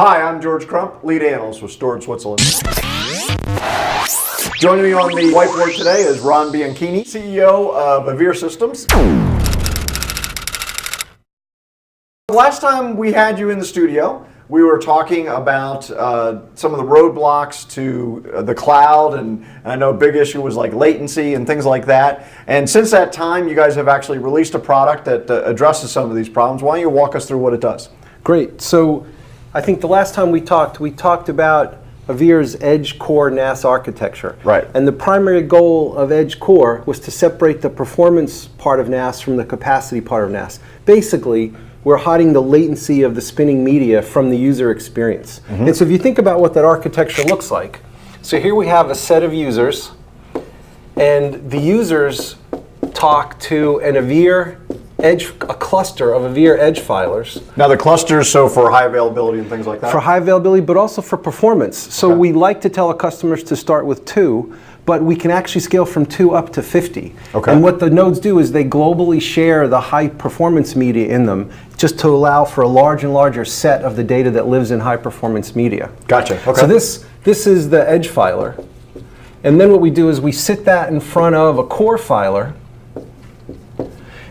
Hi, I'm George Crump, lead analyst with Storage Switzerland. Joining me on the whiteboard today is Ron Bianchini, CEO of Avere Systems. Last time we had you in the studio, we were talking about some of the roadblocks to the cloud, and I know a big issue was like latency and things like that. And since that time, you guys have actually released a product that addresses some of these problems. Why don't you walk us through what it does? Great. So I think the last time we talked about Avere's Edge Core NAS architecture. Right. And the primary goal of Edge Core was to separate the performance part of NAS from the capacity part of NAS. Basically, we're hiding the latency of the spinning media from the user experience. And so if you think about what that architecture looks like, so here we have a set of users, and the users talk to an Avere Edge, a cluster of Avere Edge filers. Now the clusters, so for high availability and things like that? For high availability, but also for performance. So we like to tell our customers to start with 2, but we can actually scale from 2 up to 50. Okay. And what the nodes do is they globally share the high performance media in them, just to allow for a larger and larger set of the data that lives in high performance media. Gotcha. Okay. So this is the Edge filer. And then what we do is we sit that in front of a core filer.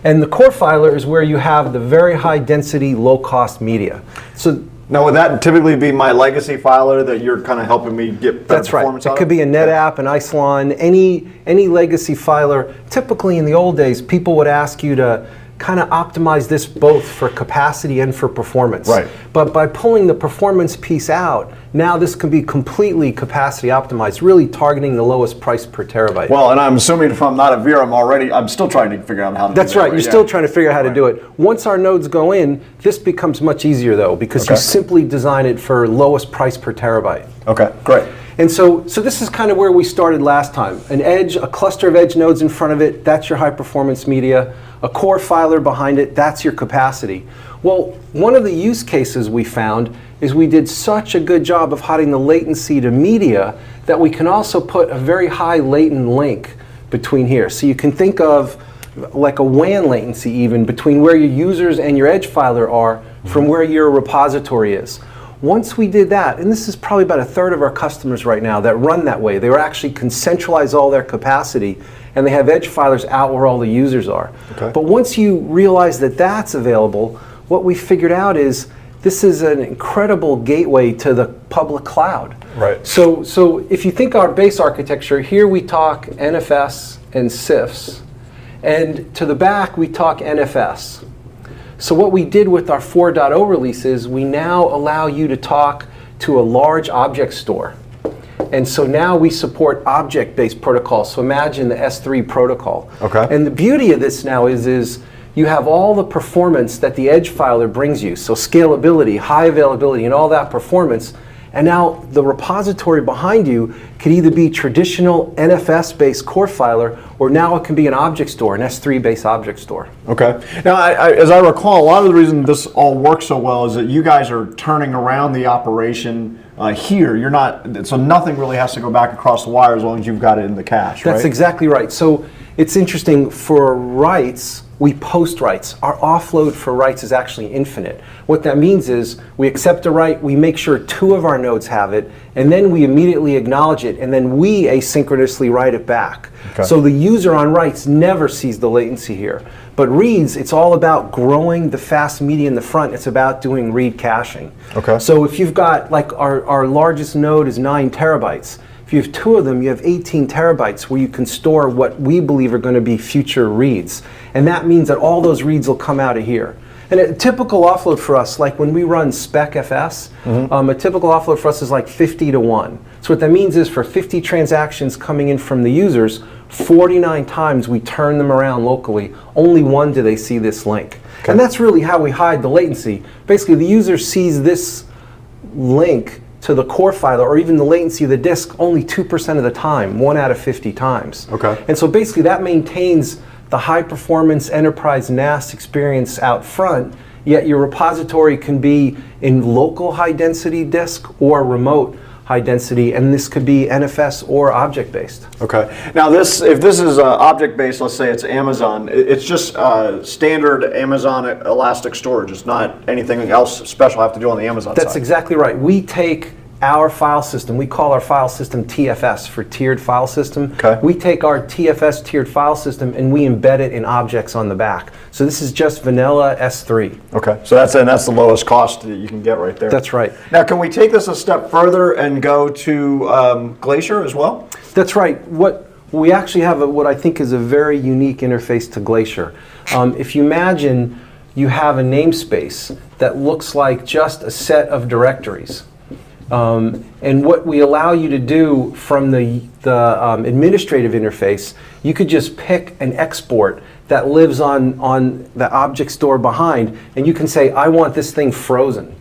And the core filer is where you have the very high density, low cost media. So now, would that typically be my legacy filer that you're kind of helping me get better performance out of? It could be a NetApp, an Isilon, any legacy filer. Typically in the old days, people would ask you to kind of optimize this both for capacity and for performance. Right. But by pulling the performance piece out, now this can be completely capacity optimized, really targeting the lowest price per terabyte. Well, and I'm assuming if I'm not Avere, I'm still trying to figure out how to do that. That's right, you're still trying to figure out how to do it. Once our nodes go in, this becomes much easier though, because you simply design it for lowest price per terabyte. Okay, great. And so this is kind of where we started last time. An edge, a cluster of edge nodes in front of it, that's your high performance media. A core filer behind it, that's your capacity. Well, one of the use cases we found is we did such a good job of hiding the latency to media that we can also put a very high latent link between here. So you can think of like a WAN latency even between where your users and your edge filer are from where your repository is. Once we did that, and this is probably about 1/3 of our customers right now that run that way, they actually can centralize all their capacity and they have edge filers out where all the users are. Okay. But once you realize that that's available, what we figured out is this is an incredible gateway to the public cloud. Right. So if you think our base architecture, here we talk NFS and CIFS, and to the back we talk NFS. So what we did with our 4.0 release is we now allow you to talk to a large object store. And so now we support object-based protocols. So imagine the S3 protocol. Okay. And the beauty of this now is you have all the performance that the edge filer brings you. So scalability, high availability, and all that performance. And now the repository behind you could either be traditional NFS-based core filer, or now it can be an object store, an S3-based object store. Okay. Now, as I recall, a lot of the reason this all works so well is that you guys are turning around the operation here. You're not, so nothing really has to go back across the wire as long as you've got it in the cache, right? That's exactly right. So it's interesting, for writes, we post writes. Our offload for writes is actually infinite. What that means is we accept a write, we make sure 2 of our nodes have it, and then we immediately acknowledge it, and then we asynchronously write it back. Okay. So the user on writes never sees the latency here. But reads, it's all about growing the fast media in the front. It's about doing read caching. Okay. So if you've got, like our largest node is 9 terabytes. If you have 2 of them, you have 18 terabytes where you can store what we believe are going to be future reads. And that means that all those reads will come out of here. And a typical offload for us, like when we run SpecFS, a typical offload for us is like 50 to 1. So what that means is for 50 transactions coming in from the users, 49 times we turn them around locally. Only 1 do they see this link. Okay. And that's really how we hide the latency. Basically, the user sees this link to the core filer, or even the latency of the disk, only 2% of the time, 1 out of 50 times. Okay. And so basically that maintains the high performance enterprise NAS experience out front, yet your repository can be in local high density disk or remote high density, and this could be NFS or object based. Okay. Now, if this is object-based, let's say it's Amazon, it's just standard Amazon Elastic Storage. It's not anything else special I have to do on the Amazon side. That's exactly right. We take our file system, we call our file system TFS for tiered file system. Okay. We take our TFS tiered file system and we embed it in objects on the back. So this is just vanilla S3. Okay. So that's the lowest cost that you can get right there. That's right. Now, can we take this a step further and go to Glacier as well? That's right. What we actually have, what I think is a very unique interface to Glacier. If you imagine you have a namespace that looks like just a set of directories. And what we allow you to do from the administrative interface, you could just pick an export that lives on the object store behind, and you can say, I want this thing frozen.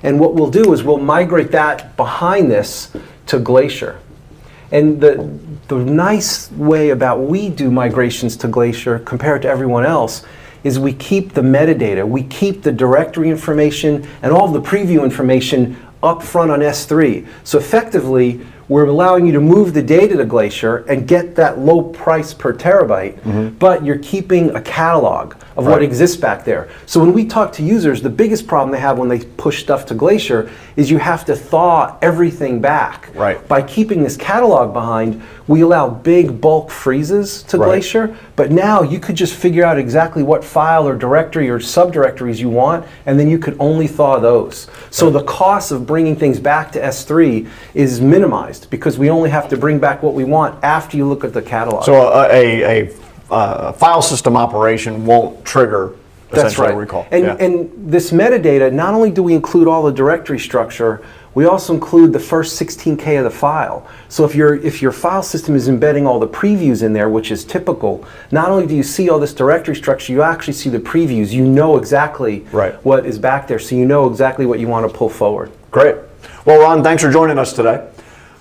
And what we'll do is we'll migrate that behind this to Glacier. And the nice way about we do migrations to Glacier compared to everyone else is we keep the metadata, we keep the directory information and all the preview information up front on S3. So effectively, we're allowing you to move the data to Glacier and get that low price per terabyte, but you're keeping a catalog of what exists back there. So when we talk to users, the biggest problem they have when they push stuff to Glacier is you have to thaw everything back. Right. By keeping this catalog behind, we allow big bulk freezes to Glacier, but now you could just figure out exactly what file or directory or subdirectories you want, and then you could only thaw those. So the cost of bringing things back to S3 is minimized because we only have to bring back what we want after you look at the catalog. So a file system operation won't trigger That's essentially right. a recall. And this metadata, not only do we include all the directory structure, we also include the first 16K of the file. So if your file system is embedding all the previews in there, which is typical, not only do you see all this directory structure, you actually see the previews. You know exactly what is back there, so you know exactly what you want to pull forward. Great. Well, Ron, thanks for joining us today.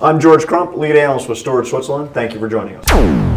I'm George Crump, lead analyst with Storage Switzerland. Thank you for joining us.